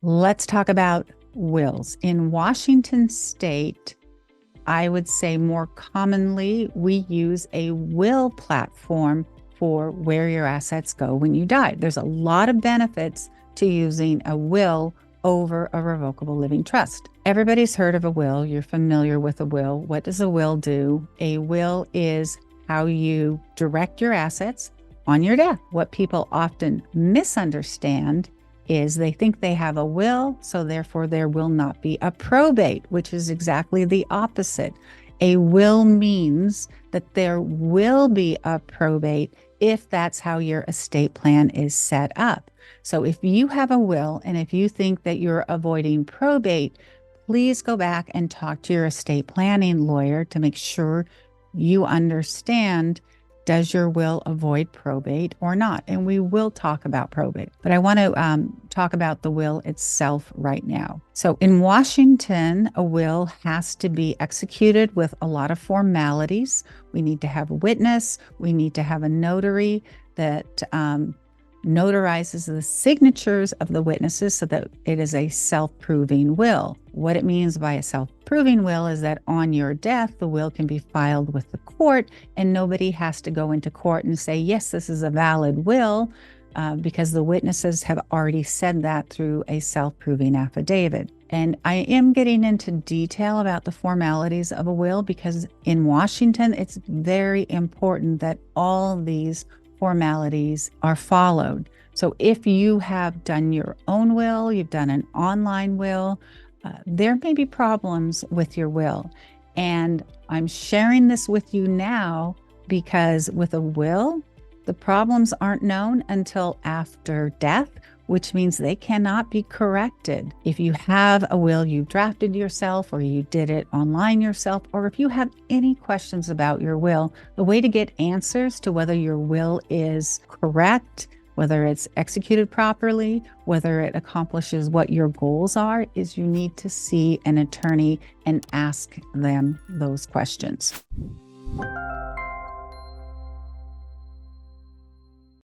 Let's talk about wills. In Washington state, I would say more commonly, we use a will platform for where your assets go when you die. There's a lot of benefits to using a will over a revocable living trust. Everybody's heard of a will. You're familiar with a will. What does a will do? A will is how you direct your assets on your death. What people often misunderstand is they think they have a will, so therefore there will not be a probate, which is exactly the opposite. A will means that there will be a probate if that's how your estate plan is set up. So if you have a will and if you think that you're avoiding probate, please go back and talk to your estate planning lawyer to make sure you understand, does your will avoid probate or not? And we will talk about probate, but I want to talk about the will itself right now. So in Washington, a will has to be executed with a lot of formalities. We need to have a witness. We need to have a notary that notarizes the signatures of the witnesses so that it is a self-proving will. What it means by a self-proving will is that on your death, the will can be filed with the court and nobody has to go into court and say, yes, this is a valid will, because the witnesses have already said that through a self-proving affidavit. And I am getting into detail about the formalities of a will because in Washington, it's very important that all these formalities are followed. So if you have done your own will, you've done an online will, there may be problems with your will. And I'm sharing this with you now because with a will, the problems aren't known until after death, which means they cannot be corrected. If you have a will you drafted yourself or you did it online yourself, or if you have any questions about your will, the way to get answers to whether your will is correct, whether it's executed properly, whether it accomplishes what your goals are, is you need to see an attorney and ask them those questions.